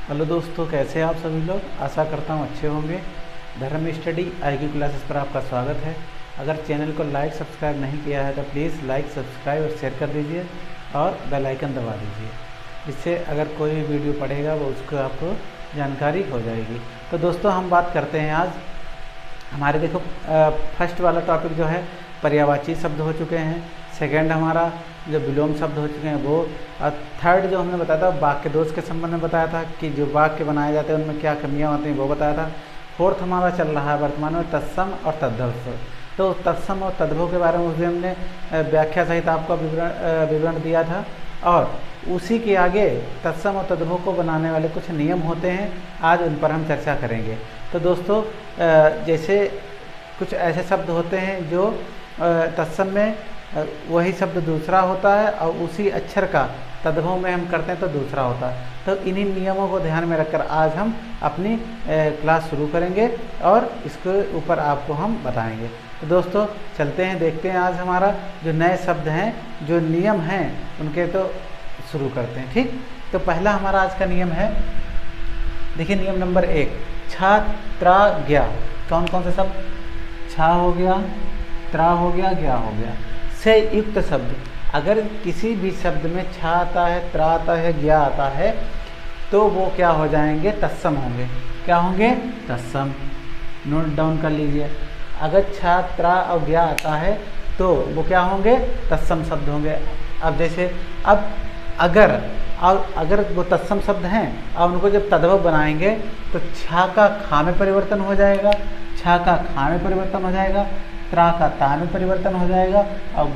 Hello दोस्तों, कैसे हैं आप सभी लोग। आशा करता हूँ अच्छे होंगे। धर्म स्टडी IQ क्लासेस पर आपका स्वागत है। अगर चैनल को लाइक सब्सक्राइब नहीं किया है तो प्लीज़ लाइक सब्सक्राइब और शेयर कर दीजिए और बेल आइकन दबा दीजिए। इससे अगर कोई भी वीडियो पढ़ेगा वो उसको आपको जानकारी हो जाएगी। तो दोस्तों हम बात करते हैं आज हमारे देखो फर्स्ट वाला टॉपिक जो है पर्यायवाची शब्द हो चुके हैं। सेकंड हमारा जो विलोम शब्द हो चुके हैं वो। और थर्ड जो हमने बताया था वाक्य दोष के संबंध में बताया था कि जो वाक्य बनाए जाते हैं उनमें क्या कमियां होती हैं वो बताया था। फोर्थ हमारा चल रहा है वर्तमान में तत्सम और तद्भव। तो तत्सम और तद्भव के बारे में उस दिन हमने व्याख्या सहित आपको विवरण दिया था। और उसी के आगे तत्सम और तद्भव को बनाने वाले कुछ नियम होते हैं, आज उन पर हम चर्चा करेंगे। तो दोस्तों जैसे कुछ ऐसे शब्द होते हैं जो तत्सम में वही शब्द दूसरा होता है और उसी अक्षर का तद्भव में हम करते हैं तो दूसरा होता है। तो इन्हीं नियमों को ध्यान में रखकर आज हम अपनी क्लास शुरू करेंगे और इसके ऊपर आपको हम बताएंगे। तो दोस्तों चलते हैं, देखते हैं आज हमारा जो नए शब्द हैं, जो नियम हैं उनके तो शुरू करते हैं। ठीक, तो पहला हमारा आज का नियम है, देखिए नियम नंबर 1, छा त्रा ज्ञा। कौन कौन से शब्द? छा हो गया, त्रा हो गया, ज्ञा हो गया से युक्त शब्द। अगर किसी भी शब्द में छा आता है, त्रा आता है, ज्ञा आता है तो वो क्या हो जाएंगे? तत्सम होंगे। क्या होंगे? तत्सम। नोट डाउन कर लीजिए। अगर छा त्रा और ज्ञा आता है तो वो क्या होंगे? तत्सम शब्द होंगे। अब जैसे अगर वो तत्सम शब्द हैं और उनको जब तद्भव बनाएंगे तो छा का खा में परिवर्तन हो जाएगा, छा का खा में परिवर्तन हो जाएगा, त्रा का ता में परिवर्तन हो जाएगा और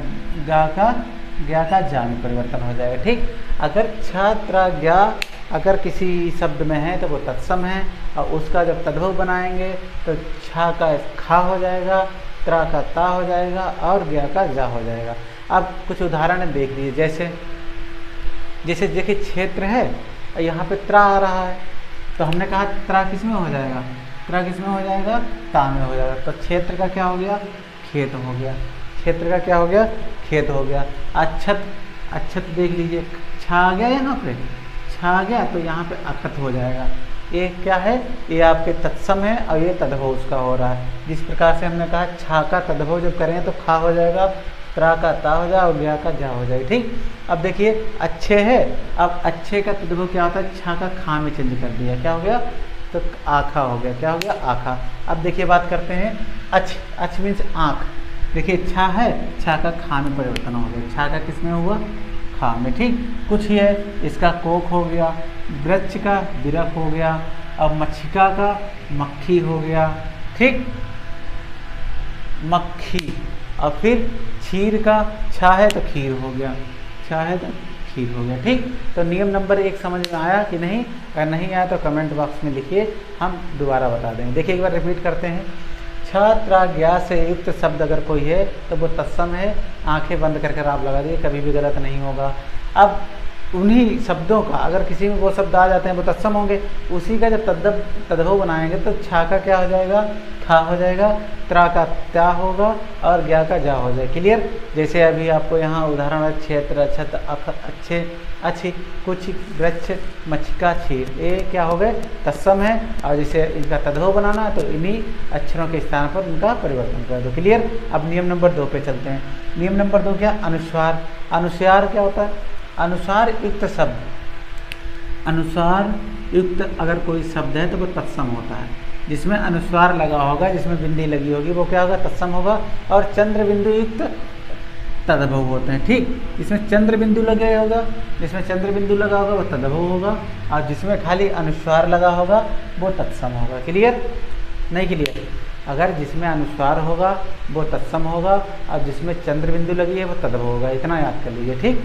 ज्ञा का जा में परिवर्तन हो जाएगा। ठीक, अगर छा त्रा ज्ञा अगर किसी शब्द में है तो वो तत्सम है और उसका जब तद्भव बनाएंगे तो छा का खा हो जाएगा, त्रा का ता हो जाएगा और ज्ञा का जा हो जाएगा। अब कुछ उदाहरण देख लीजिए। जैसे देखिए क्षेत्र है और यहाँ पे त्रा आ रहा है तो हमने कहा त्रा किस में हो जाएगा? त्रा किस में हो जाएगा? ता में हो जाएगा। तो क्षेत्र का क्या हो गया? खेत हो गया। क्षेत्र का क्या हो गया? खेत हो गया। अच्छत देख लीजिए, छा आ गया, यहाँ पे छा आ गया तो यहाँ पे अखत हो जाएगा। ये क्या है? ये आपके तत्सम है और ये तद्भव उसका हो रहा है। जिस प्रकार से हमने कहा छा का तद्भव जब करें तो खा हो जाएगा, त्रा का ता हो जाएगा और ज्ञा का जा हो जाएगा। ठीक, अब देखिए अच्छे है, अब अच्छे का तद्भव क्या होता है? छा का खा में चेंज कर दिया, क्या हो गया? तो आखा हो गया। क्या हो गया? आखा। अब देखिए बात करते हैं अच मीन्स आँख। देखिए छा है, छा का खा में परिवर्तन हो गया। छा का किस में हुआ? खा में। ठीक, कुछ ही है, इसका कोक हो गया, वृक्ष का विरक हो गया, अब मक्षिका का मक्खी हो गया। ठीक, मक्खी। और फिर क्षीर का छा है तो खीर हो गया, छा है तो खीर हो गया। ठीक, तो नियम नंबर 1 समझ में आया कि नहीं? अगर नहीं आया तो कमेंट बॉक्स में लिखिए, हम दोबारा बता देंगे। देखिए एक बार रिपीट करते हैं। छा त्रा ज्ञा से युक्त शब्द अगर कोई है तो वो तत्सम है। आंखें बंद करके आप लगा दिए, कभी भी गलत नहीं होगा। अब उन्हीं शब्दों का अगर किसी में वो शब्द आ जाते हैं वो तत्सम होंगे, उसी का जब तद्भव बनाएंगे तो छा का क्या हो जाएगा? खा हो जाएगा, त्रा का त्या होगा और ज्ञा का जा हो जाएगा। क्लियर? जैसे अभी आपको यहाँ उदाहरण है, क्षेत्र, अक्षत, अच्छे, अच्छी, कुछ, वृक्ष, मक्षिका, क्षीर, ये क्या हो गए? तत्सम है। और जैसे इनका तद्भव बनाना है तो इन्हीं अक्षरों के स्थान पर उनका परिवर्तन कर दो। क्लियर? अब नियम नंबर 2 पे चलते हैं। नियम नंबर 2 क्या? अनुस्वार। अनुस्वार क्या होता है? अनुसार युक्त शब्द। अनुसार युक्त अगर कोई शब्द है तो वो तत्सम होता है। जिसमें अनुस्वार लगा होगा, जिसमें बिंदी लगी होगी, वो क्या होगा? तत्सम होगा। और चंद्र बिंदु युक्त तद्भव होते हैं। ठीक, जिसमें चंद्र बिंदु लगे होगा, जिसमें चंद्र बिंदु लगा होगा वो तद्भव होगा और जिसमें खाली अनुस्वार लगा होगा वो तत्सम होगा। क्लियर? नहीं क्लियर? अगर जिसमें अनुस्वार होगा वो तत्सम होगा और जिसमें चंद्र बिंदु लगी है वो तद्भव होगा। इतना याद कर लीजिए। ठीक,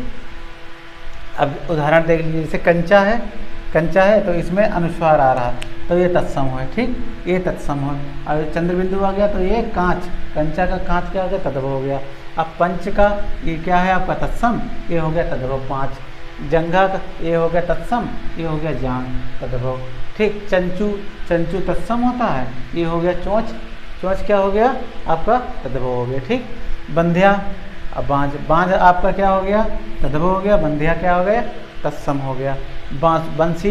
अब उदाहरण देख लीजिए। जैसे कंचा है तो इसमें अनुस्वार आ रहा है तो ये तत्सम है। ठीक, ये तत्सम है। और चंद्र बिंदु आ गया तो ये कांच, कंचा का कांच क्या हो गया? तद्भव हो गया। अब पंच का ये क्या है आपका? तत्सम, ये हो गया तद्भव 5। जंघा का ये हो गया तत्सम, ये हो गया जान, तद्भव। ठीक, चंचू तत्सम होता है, ये हो गया चोंच क्या हो गया? आपका तद्भव हो गया। ठीक, बंध्या, अब बांझ आपका क्या हो गया? तद्भव हो गया। बंध्या क्या हो गया? तत्सम हो गया। बंसी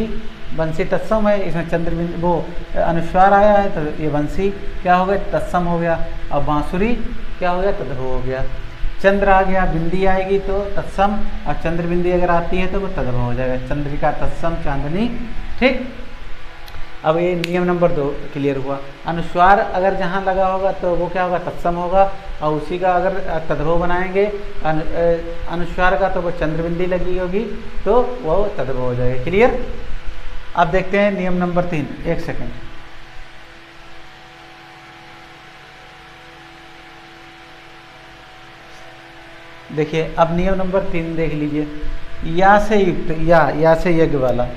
वंशी तत्सम है, इसमें चंद्र बिंदु वो अनुस्वार आया है तो ये वंशी क्या हो गया, तत्सम हो गया। और बांसुरी क्या हो गया, तद्भव हो गया। चंद्र आ गया, बिंदी आएगी तो तत्सम, और चंद्र बिंदी अगर आती है तो वो तद्भव हो जाएगा, चंद्रिका तत्सम चांदनी। ठीक, अब ये नियम नंबर 2 क्लियर हुआ। अनुस्वार अगर जहाँ लगा होगा तो वो क्या होगा, तत्सम होगा, और उसी का अगर तद्भव बनाएंगे अनुस्वार का तो वो चंद्रबिंदी लगी होगी तो वो तद्भव हो जाएगा। क्लियर। अब देखते हैं नियम नंबर 3। एक सेकेंड, देखिए अब नियम नंबर 3 देख लीजिए। या से युक्त, या से यज्ञ वाला,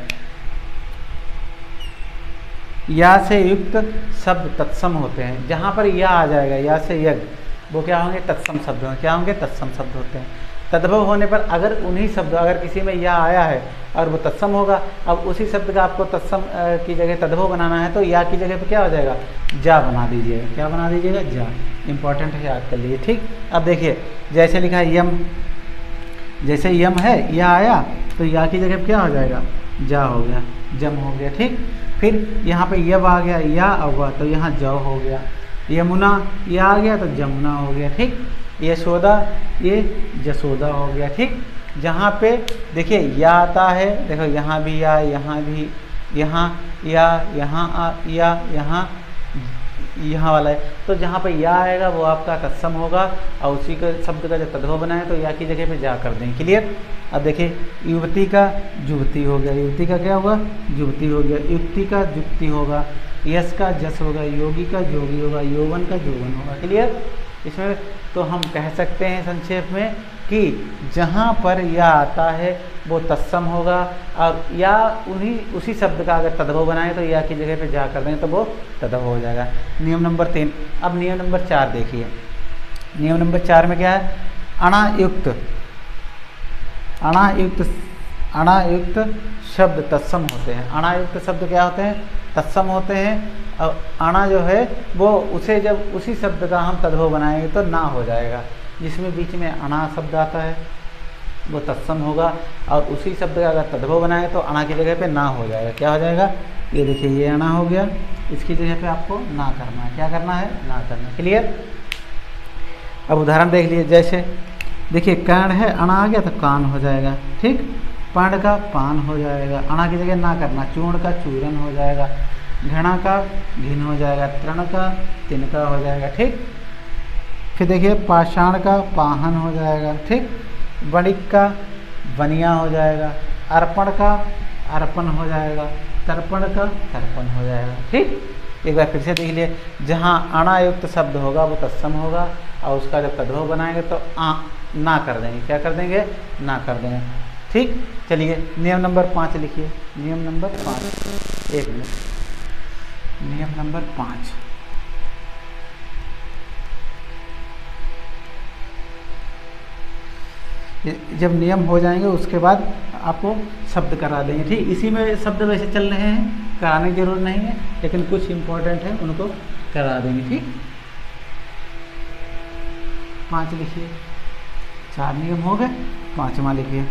या से युक्त शब्द तत्सम होते हैं। जहाँ पर या आ जाएगा, या से यज्ञ, वो क्या होंगे, तत्सम शब्द होंगे। क्या होंगे, तत्सम शब्द होते हैं। तद्भव होने पर अगर उन्हीं शब्द, अगर किसी में या आया है और वो तत्सम होगा, अब उसी शब्द का आपको तत्सम की जगह तद्भव बनाना है तो या की जगह पे क्या हो जाएगा, जा बना दीजिएगा। क्या बना दीजिएगा, जा। इंपॉर्टेंट है, याद कर लीजिए। ठीक, अब देखिए जैसे लिखा है यम, जैसे यम है, या आया तो या की जगह पे क्या हो जाएगा, जा हो गया, जम हो गया। ठीक, फिर यहाँ पे यब आ गया, या हुआ तो यहाँ जौ हो गया। यमुना, या आ गया तो जमुना हो गया। ठीक, यशोदा, ये जसोदा हो गया। ठीक, जहाँ पे देखिए या आता है, देखो यहाँ भी या, यहाँ भी, यहाँ या, यहाँ यहाँ वाला है, तो जहाँ पे या आएगा वो आपका तत्सम होगा, और उसी का शब्द का जब तद्भव बनाए तो या की जगह पे जा कर देंगे। क्लियर। अब देखिए युवती का जुवती हो गया, युवती का क्या होगा, जुवती हो गया। युक्ति का जुक्ति होगा, यश का जस होगा, योगी का जोगी होगा, यौवन का यौवन होगा। क्लियर। इसमें तो हम कह सकते हैं संक्षेप में कि जहाँ पर या आता है वो तत्सम होगा, और या उसी शब्द का अगर तद्भव बनाए तो या की जगह पे जा कर दें तो वो तद्भव हो जाएगा। नियम नंबर 3। अब नियम नंबर 4 देखिए। नियम नंबर 4 में क्या है, अणायुक्त, अणायुक्त शब्द तत्सम होते हैं। अणायुक्त शब्द क्या होते हैं, तत्सम होते हैं। और अणा जो है वो उसे जब उसी शब्द का हम तद्भव बनाएंगे तो ना हो जाएगा। जिसमें बीच में अणा शब्द आता है वो तत्सम होगा, और उसी शब्द का अगर तद्भव बनाए तो अणा की जगह पे ना हो जाएगा। क्या हो जाएगा, ये देखिए ये अणा हो गया, इसकी जगह पे आपको ना करना है। क्या करना है, ना करना है। क्लियर। अब उदाहरण देख लीजिए, जैसे देखिए कर्ण है, अणा आ गया तो कान हो जाएगा। ठीक, पान का पान हो जाएगा, अणा की जगह ना करना। चूर्ण का चूरन हो जाएगा, घृणा का घिन हो जाएगा, तृण का तिनका हो जाएगा। ठीक, फिर देखिए पाषाण का पाहन हो जाएगा। ठीक, वणिक का बनिया हो जाएगा, अर्पण का अर्पण हो जाएगा, तर्पण का तर्पण हो जाएगा। ठीक, एक बार फिर से देख लिए, जहाँ अणायुक्त शब्द होगा वो तत्सम होगा, और उसका जब तद्भव बनाएंगे तो ना कर देंगे। क्या कर देंगे, ना कर देंगे। ठीक, चलिए नियम नंबर 5 लिखिए। नियम नंबर 5, एक मिनट। नियम नंबर 5, जब नियम हो जाएंगे उसके बाद आपको शब्द करा देंगे। ठीक, इसी में शब्द वैसे चल रहे हैं, कराने की जरूरत नहीं है, लेकिन कुछ इंपॉर्टेंट है उनको करा देंगे। ठीक, 5 लिखिए। 4 नियम हो गए, 5वां लिखिए।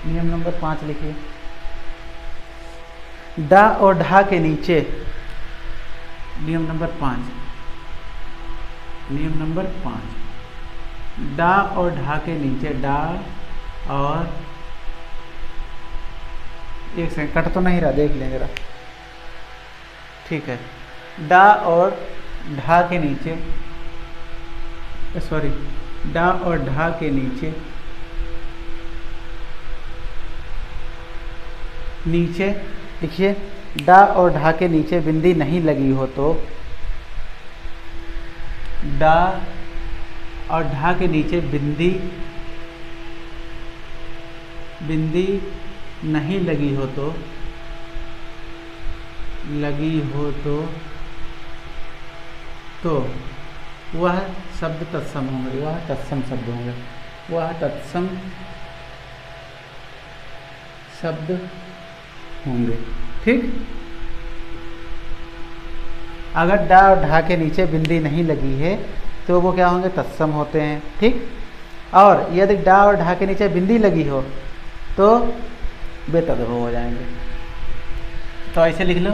नियम नंबर 5 लिखिए। डा और ढा के नीचे, नियम नंबर 5, नियम नंबर 5, डा और ढा के नीचे, डा और, एक सेकंड कट तो नहीं रहा, देख लें जरा। ठीक है, डा और ढा के नीचे, सॉरी, डा और ढा के नीचे, नीचे लिखिए, डा और ढा के नीचे बिंदी नहीं लगी हो तो, डा और ढा के नीचे बिंदी नहीं लगी हो तो, वह शब्द तत्सम होंगे, वह तत्सम शब्द होंगे, वह तत्सम शब्द होंगे। ठीक, अगर डा और ढा के नीचे बिंदी नहीं लगी है तो वो क्या होंगे, तत्सम होते हैं। ठीक, और यदि डा और ढा के नीचे बिंदी लगी हो तो वे तद्भव हो जाएंगे। तो ऐसे लिख लो,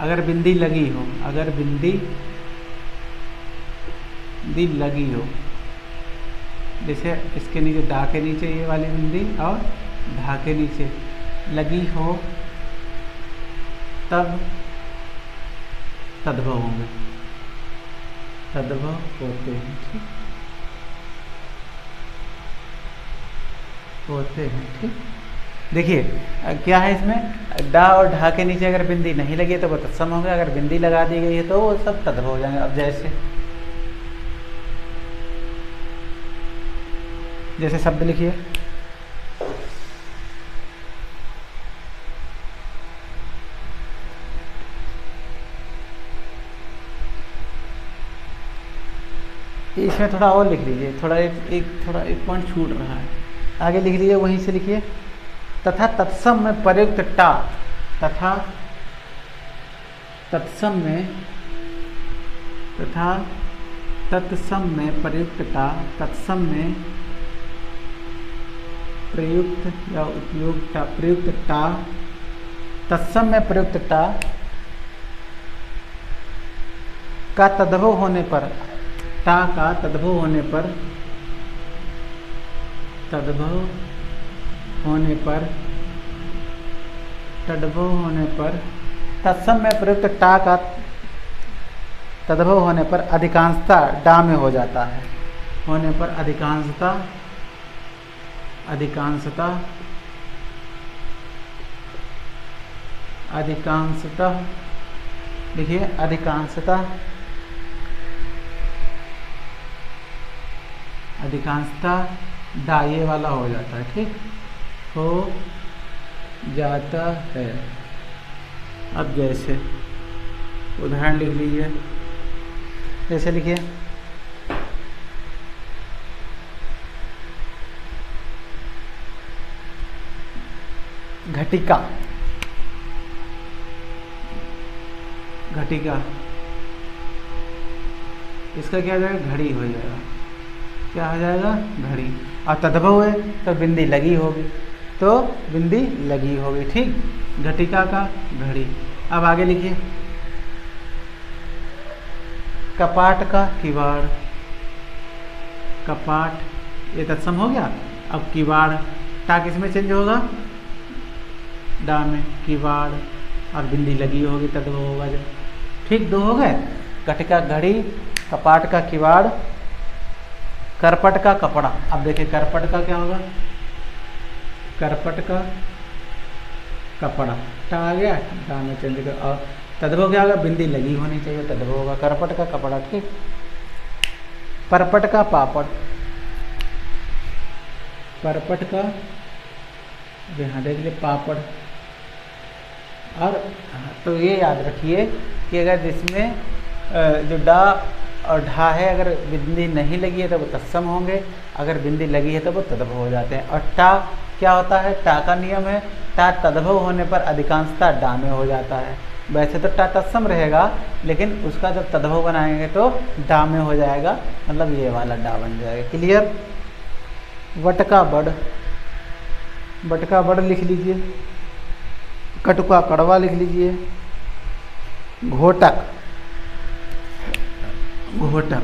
अगर बिंदी लगी हो, अगर बिंदी लगी हो, जैसे इसके नीचे डा के नीचे ये वाली बिंदी और ढा के नीचे लगी हो, तब तद्भव होंगे, तद्भव होते हैं। ठीक, होते हैं। ठीक, देखिए क्या है इसमें, डा और ढा के नीचे अगर बिंदी नहीं लगी है तो वो तत्सम होंगे, अगर बिंदी लगा दी गई है तो वो सब तद्भव हो जाएंगे। अब जैसे शब्द लिखिए, इसमें थोड़ा और लिख लीजिए, थोड़ा एक पॉइंट छूट रहा है, आगे लिख लीजिए, वहीं से लिखिए। तथा तत्सम में प्रयुक्त टा, तथा तत्सम में प्रयुक्त टा, तत्सम में प्रयुक्त या उपयोग टा, प्रयुक्त टा, तत्सम में प्रयुक्त टा का तद्भव होने पर, टा का तद्भव होने पर, तत्सम में प्रयुक्त टा का तद्भव होने पर अधिकांशता डा में हो जाता है, होने पर अधिकांशता लिखिए, अधिकांशता डा ये वाला हो जाता है। ठीक, हो जाता है। अब जैसे उदाहरण लिख लीजिए, जैसे लिखिए, घटिका, इसका क्या हो जाएगा, घड़ी हो जाएगा। क्या हो जाएगा, घड़ी। और तद्भव है तो बिंदी लगी होगी, ठीक, घटिका का घड़ी। अब आगे लिखिए, कपाट का किवाड़, कपाट ये तत्सम हो गया। अब किवाड़, टा किसमें चेंज होगा, डा में, किवाड़, और बिंदी लगी होगी, तद्भव होगा जब। ठीक, दो हो गए, घटिका घड़ी, कपाट का किवाड़, करपट का कपड़ा। अब देखिए करपट का क्या होगा, करपट का कपड़ा, टा आ गया, डा में चेंज कर, और तद्भव क्या होगा, बिंदी लगी होनी चाहिए, तद्भव होगा करपट का कपड़ा। ठीक, परपट का पापड़, परपट का, यहाँ देख लीजिए पापड़। और तो ये याद रखिए कि अगर जिसमें जो डा और ढा है, अगर बिंदी नहीं लगी है तो वो तत्सम होंगे, अगर बिंदी लगी है तो वो तद्भव हो जाते हैं। और टा क्या होता है, टा का नियम है, टा तद्भव होने पर अधिकांशता डा में हो जाता है। वैसे तो टा तत्सम रहेगा, लेकिन उसका जब तद्भव बनाएंगे तो डा में हो जाएगा, मतलब ये वाला डा बन जाएगा। क्लियर। वटका बड़, बटका बड़ लिख लीजिए, कटुका कड़वा लिख लीजिए, घोटक, घोटक,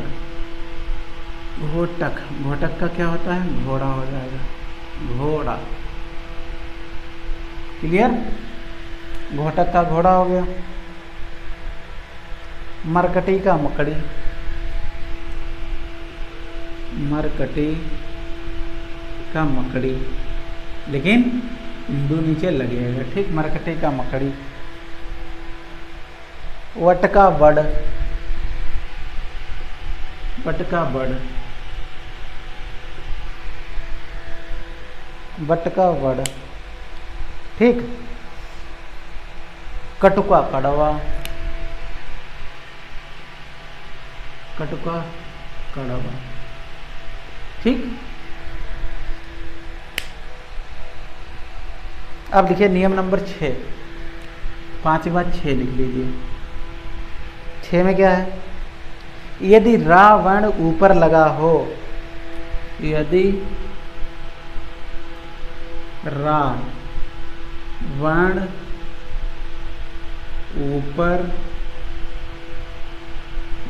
घोटक, घोटक का क्या होता है, घोड़ा हो जाएगा, घोड़ा। क्लियर, घोटक का घोड़ा हो गया। मरकटी का मकड़ी, मरकटी का मकड़ी, लेकिन बिंदु नीचे लगेगा। ठीक, मरकटी का मकड़ी। वटका बड़, वटका बड़, वटका बड़। ठीक, कटुका कड़वा, कटुका कड़वा। ठीक, अब लिखिए नियम नंबर 6, 5 के बाद 6 लिख लीजिए। 6 में क्या है? यदि रावण ऊपर लगा हो, यदि रावण ऊपर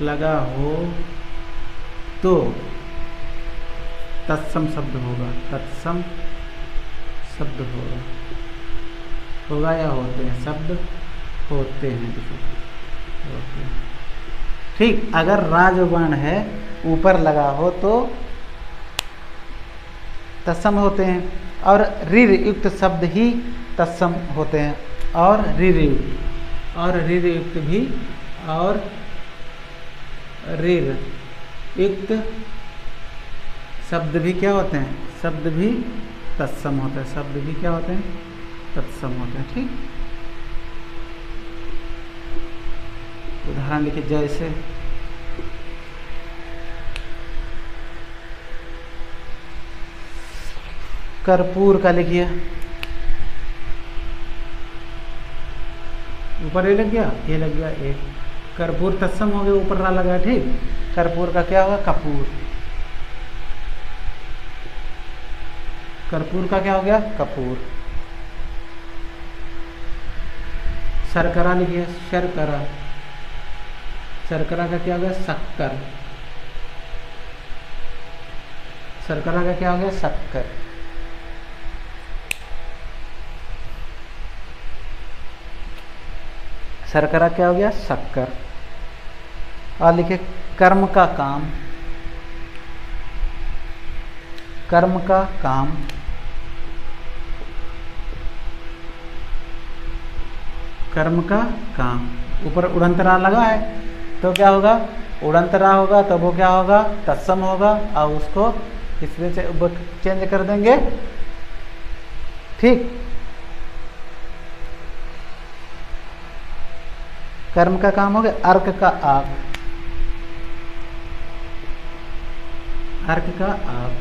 लगा हो तो तत्सम शब्द होगा, तत्सम शब्द होगा या होते हैं, शब्द होते हैं, होते हैं। ठीक, अगर राजवर्ण है ऊपर लगा हो तो तत्सम होते हैं, और ऋर युक्त शब्द ही तत्सम होते हैं, और ऋर युक्त भी, और ऋर युक्त शब्द भी क्या होते हैं? शब्द भी तत्सम होते हैं, शब्द भी क्या होते हैं? तत्सम होते हैं। ठीक, उदाहरण लिखिए, जैसे कर्पूर का लिखिए, ऊपर ये लग गया, ये लग गया एक, कर्पूर तत्सम हो गया, ऊपर रा लगा। ठीक, कर्पूर का क्या होगा? कपूर। कर्पूर का क्या हो गया? कपूर। शर्करा लिखिए, शर्करा, शर्करा का क्या हो गया? शक्कर। शर्करा का क्या हो गया? शक्कर। शर्करा क्या हो गया? शक्कर। और लिखिए कर्म का काम, कर्म का काम, कर्म का काम, ऊपर उड़ंतरा लगा है तो क्या होगा? उड़ंतरा होगा तो वो क्या होगा? तत्सम होगा, और उसको इसमें से चेंज कर देंगे। ठीक, कर्म का काम हो गया। अर्क का आप, अर्क का आप,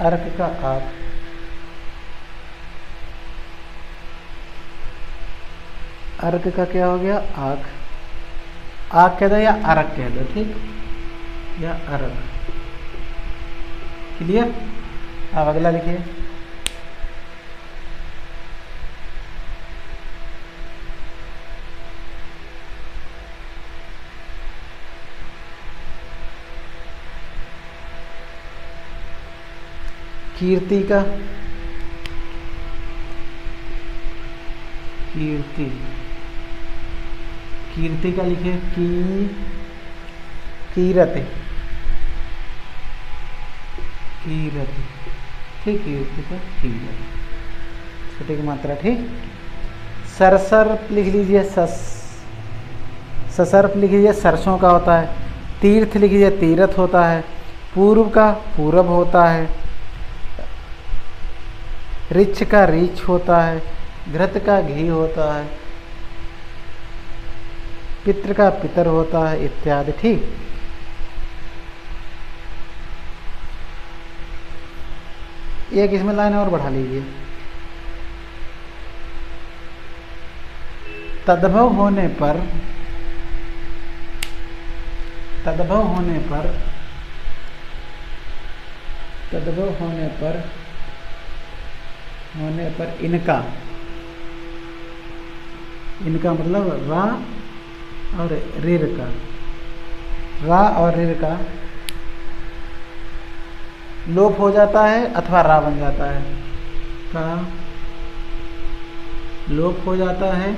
अर्क का आप, अर्क का क्या हो गया? आँख। आँख कह दो या अर्क कह दो, ठीक, या अर्क। क्लियर? अब अगला लिखिए, कीर्ति का, कीर्ति, कीर्ति का लिखिए कीरति, कीरति। ठीक, कीर्ति का कीरति, छोटी की मात्रा। ठीक, सरसर्प लिख लीजिए, ससर्प लिख लीजिए, सरसों का होता है। तीर्थ लिख लीजिए, तीर्थ होता है। पूर्व का पूरब होता है। रिच का रीछ होता है। घृत का घी होता है। पितृ का पितर होता है, इत्यादि। ठीक, एक इसमें लाइन और बढ़ा लीजिए। तद्भव होने पर, तद्भव होने पर, तद्भव होने पर, होने पर इनका, इनका मतलब रा और ऋर का, रा और ऋर का लोप हो जाता है अथवा रा बन जाता है, का लोप हो जाता है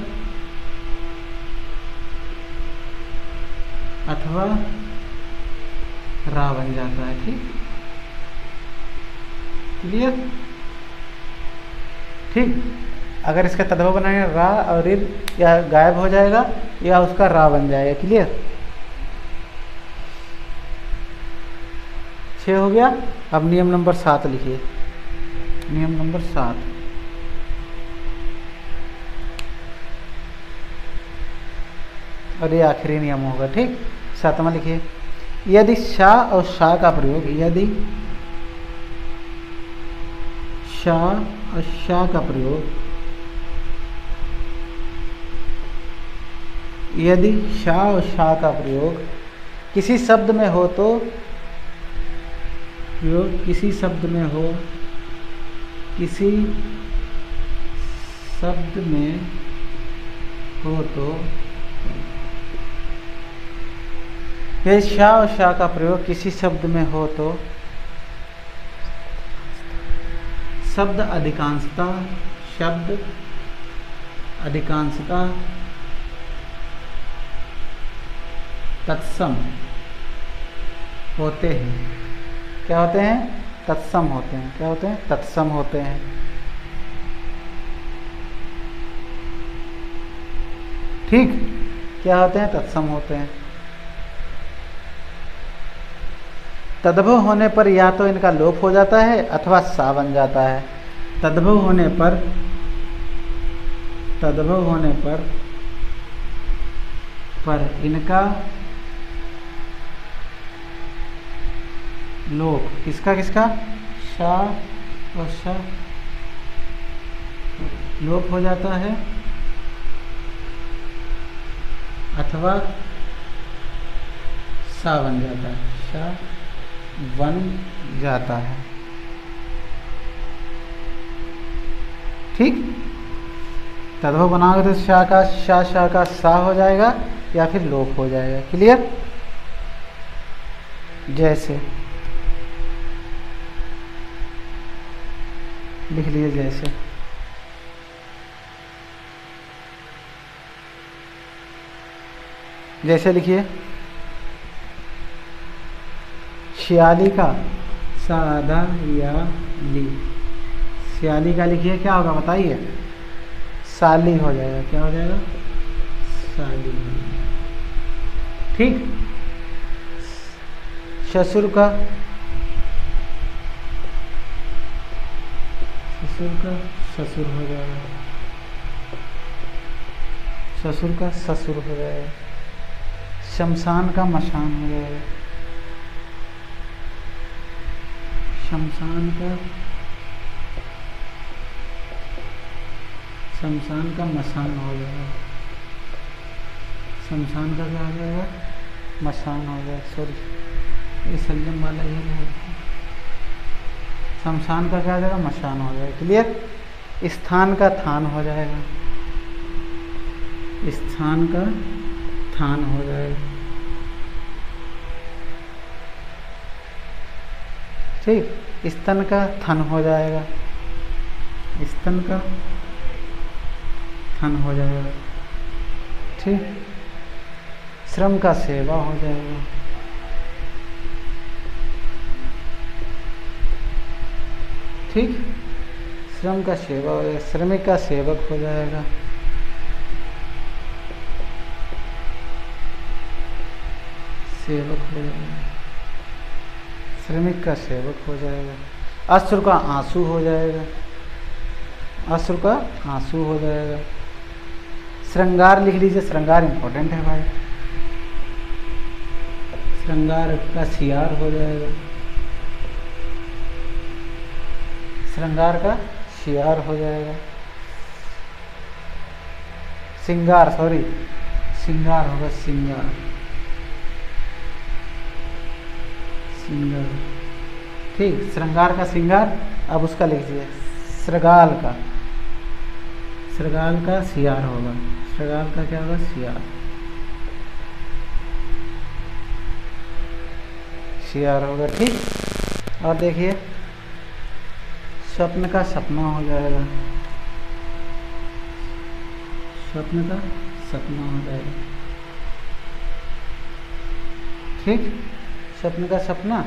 अथवा रा बन जाता है। ठीक, क्लियर? ठीक, अगर इसका तद्भव बनाएंगे रा और ऋ, या गायब हो जाएगा या उसका रा बन जाएगा। क्लियर? 6 हो गया। अब नियम नंबर 7 लिखिए, नियम नंबर 7। और ये आखिरी नियम होगा। ठीक, 7वां लिखिए, यदि शा और शा का प्रयोग, यदि शा और शा का प्रयोग यदि शा और शा का प्रयोग किसी शब्द में हो तो किसी शब्द में हो तो यदि शा और शा का प्रयोग किसी शब्द में हो तो शब्द अधिकांशतः तत्सम होते हैं। क्या होते हैं? तत्सम होते हैं। क्या होते हैं? तत्सम होते हैं। ठीक, क्या होते हैं? तत्सम होते हैं। तद्भव होने पर या तो इनका लोप हो जाता है अथवा सा बन जाता है। तद्भव होने पर इनका लोप, किसका शा और शा लोप हो जाता है अथवा सा बन जाता है। शा बन जाता है। ठीक, तद्भव बनाओगे तो शा का सा हो जाएगा या फिर लोप हो जाएगा। क्लियर? जैसे लिख लीजिए, जैसे लिखिए, श्याली का सादा या ली, श्याली का लिखिए, क्या होगा बताइए? साली हो जाएगा। क्या हो जाएगा? साली। ठीक, ससुर का ससुर हो जाएगा। ससुर का ससुर हो जाएगा। शमशान का मशान हो जाएगा। शमशान का मशान हो जाएगा। शमशान का क्या हो जाएगा? मशान हो जाएगा। सॉरी, ये सल्लम वाला ही है। शमशान का क्या हो जाएगा? मशान हो जाएगा। क्लियर? स्थान का थान हो जाएगा। स्थान का थान हो जाएगा। ठीक, स्तन का थन हो जाएगा। स्तन का थन हो जाएगा। ठीक, श्रम का सेवा हो जाएगा। ठीक, श्रम का सेवा हो जाएगा। श्रमिक का सेवक हो जाएगा। सेवक हो जाएगा। श्रमिक का सेवक हो जाएगा। अश्रु का आंसू हो जाएगा। अश्रु का आंसू हो जाएगा। श्रृंगार लिख लीजिए, श्रृंगार इंपॉर्टेंट है भाई। श्रृंगार का सियार हो जाएगा। श्रृंगार का सियार हो जाएगा। सिंगार, सॉरी, सिंगार होगा। सिंगार ठीक, श्रृंगार का सिंगार। अब उसका लिख दीजिए, श्रृगाल का सियार होगा। श्रृगाल का क्या होगा? सियार होगा। ठीक, और देखिए, स्वप्न का सपना हो जाएगा। स्वप्न का सपना हो जाएगा। ठीक, स्वप्न का सपना।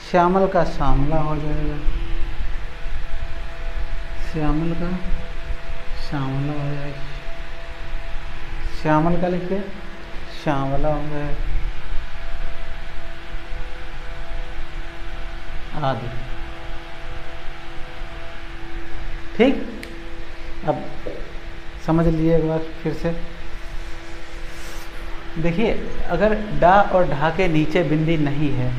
श्यामल का श्यामला हो जाएगा। श्यामल का श्यामला हो जाएगा। श्यामल का लिखिए, श्यामला हो जाएगा। आदि। ठीक, अब समझ लिए एक बार फिर से। देखिए, अगर डा और ढा के नीचे बिंदी नहीं है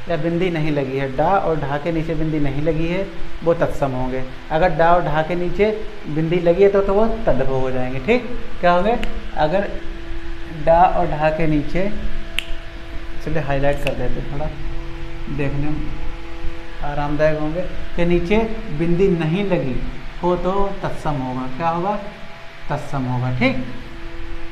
या बिंदी नहीं लगी है, डा और ढा के नीचे बिंदी नहीं लगी है, वो तत्सम होंगे। अगर डा और ढा के नीचे बिंदी लगी है तो वो तद्भव हो जाएंगे। ठीक, क्या होंगे? अगर डा और ढा के नीचे, चलिए हाईलाइट कर देते थोड़ा देखने में आरामदायक होंगे, के नीचे बिंदी नहीं लगी हो तो तत्सम होगा। क्या होगा? तत्सम होगा। ठीक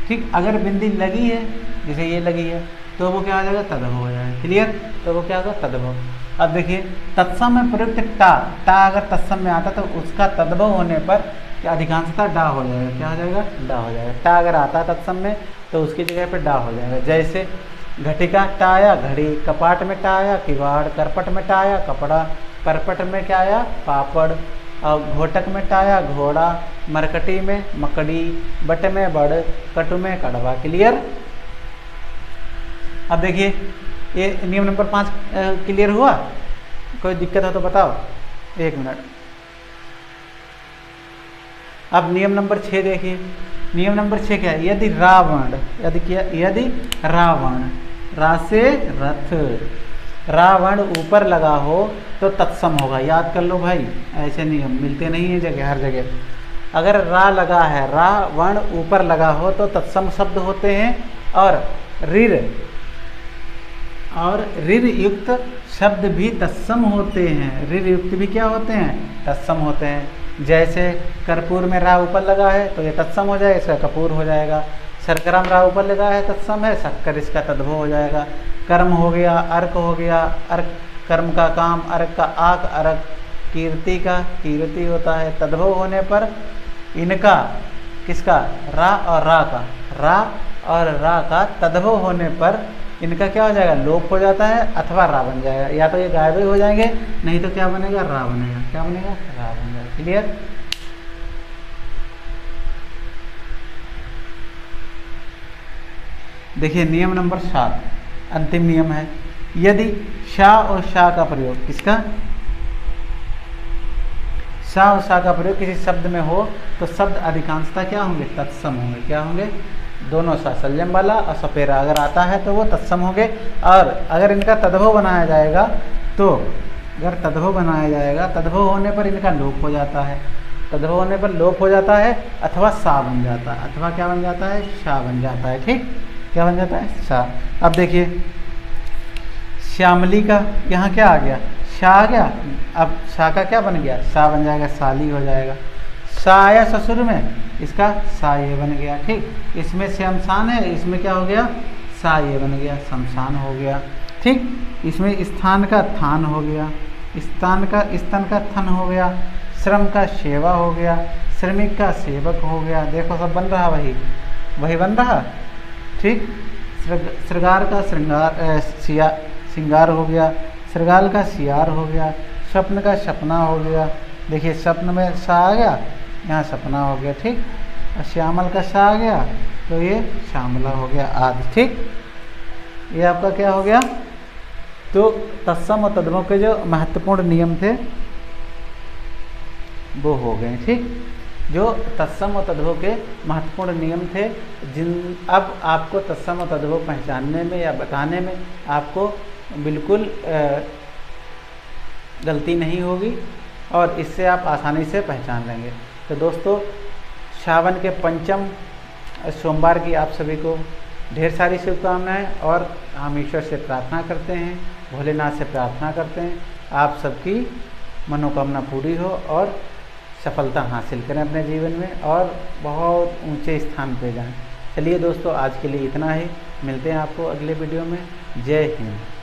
ठीक, अगर बिंदी लगी है, जैसे ये लगी है, तो वो क्या हो जाएगा? तद्भव हो जाएगा। क्लियर? तो वो क्या होगा? तद्भव। अब देखिए तत्सम में प्रयुक्त टा, टा अगर तत्सम में आता तो उसका तद्भव होने पर क्या अधिकांशतः डा हो जाएगा। क्या हो जाएगा? डा हो जाएगा। टा अगर आता है तत्सम में तो उसकी जगह पे डा हो जाएगा। जैसे घटिका टा आया घड़ी, कपाट में टा आया किवाड़, करपट में टा आया कपड़ा, परपट में क्या आया? पापड़, और घोटक में टा आया घोड़ा, मरकटी में मकड़ी, बट में बड़, कटु में कड़वा। क्लियर? अब देखिए ये नियम नंबर 5 क्लियर हुआ? कोई दिक्कत हो तो बताओ, 1 मिनट। अब नियम नंबर 6 देखिए। नियम नंबर 6 क्या है? यदि रावण, यदि रावण, रा से रथ, रावण ऊपर लगा हो तो तत्सम होगा। याद कर लो भाई, ऐसे नियम मिलते नहीं है जगह, हर जगह। अगर रा लगा है, रावण ऊपर लगा हो तो तत्सम शब्द होते हैं, और ऋर युक्त शब्द भी तत्सम होते हैं। ऋर युक्त भी क्या होते हैं? तत्सम होते हैं। जैसे कर्पूर में रा ऊपर लगा है तो ये तत्सम हो जाएगा, इसका कपूर हो जाएगा। शर्करा में रा ऊपर लगा है, तत्सम है, शक्कर इसका तद्भव हो जाएगा। कर्म हो गया, अर्क हो गया, अर्क कर्म का काम, अर्क का आक, अर्क कीर्ति का कीर्ति होता है। तद्भव होने पर इनका, किसका? रा और रा का, रा और रा का तद्भव होने पर इनका क्या हो जाएगा? लोप हो जाता है, अथवा रा बन जाएगा। या तो ये गायब ही हो जाएंगे, नहीं तो क्या बनेगा? रा बनेगा। क्या बनेगा? रा बन जाएगा। क्लियर? देखिए नियम नंबर 7 अंतिम नियम है। यदि शा और शा का प्रयोग, किसका? शा और शा का प्रयोग किसी शब्द में हो तो शब्द अधिकांशतः क्या होंगे? तत्सम होंगे। क्या होंगे? दोनों सा, संयम वाला और सपेरा अगर आता है तो वो तत्सम होंगे। और अगर इनका तद्भव बनाया जाएगा तो, अगर तद्भव बनाया जाएगा, तद्भव होने पर इनका लोप हो जाता है। तद्भव होने पर लोप हो जाता है, अथवा सा बन जाता है। अथवा क्या बन जाता है? शा बन जाता है। ठीक, क्या बन जाता है? शा। अब देखिए श्यामली का यहाँ क्या आ गया? शा आ गया। अब शा का क्या बन गया? सा बन जाएगा, साली हो जाएगा। सा आया ससुर में, इसका सा ये बन गया। ठीक, इसमें शमशान है, इसमें क्या हो गया? सा ये बन गया, शमशान हो गया। ठीक, इसमें स्थान का थान हो गया, स्थान का स्तन का थन हो गया, श्रम का सेवा हो गया, श्रमिक का सेवक हो गया। देखो सब बन रहा, वही बन रहा। ठीक, श्रृंगार का श्रृंगार हो गया, श्रृगाल का सियार हो गया, स्वप्न का सपना हो गया। देखिए स्वप्न में सा आ गया, यहाँ सपना हो गया। ठीक, और श्यामल का सा आ गया तो ये श्यामला हो गया आदि। ठीक, ये आपका क्या हो गया? तो तत्सम और तद्भव के जो महत्वपूर्ण नियम थे वो हो गए। ठीक, जो तत्सम और तद्भव के महत्वपूर्ण नियम थे, जिन अब आपको तत्सम और तद्भव पहचानने में या बताने में आपको बिल्कुल गलती नहीं होगी, और इससे आप आसानी से पहचान लेंगे। तो दोस्तों, सावन के पंचम सोमवार की आप सभी को ढेर सारी शुभकामनाएं, और हम ईश्वर से प्रार्थना करते हैं, भोलेनाथ से प्रार्थना करते हैं आप सबकी मनोकामना पूरी हो और सफलता हासिल करें अपने जीवन में, और बहुत ऊंचे स्थान पे जाएं। चलिए दोस्तों, आज के लिए इतना ही। मिलते हैं आपको अगले वीडियो में। जय हिंद।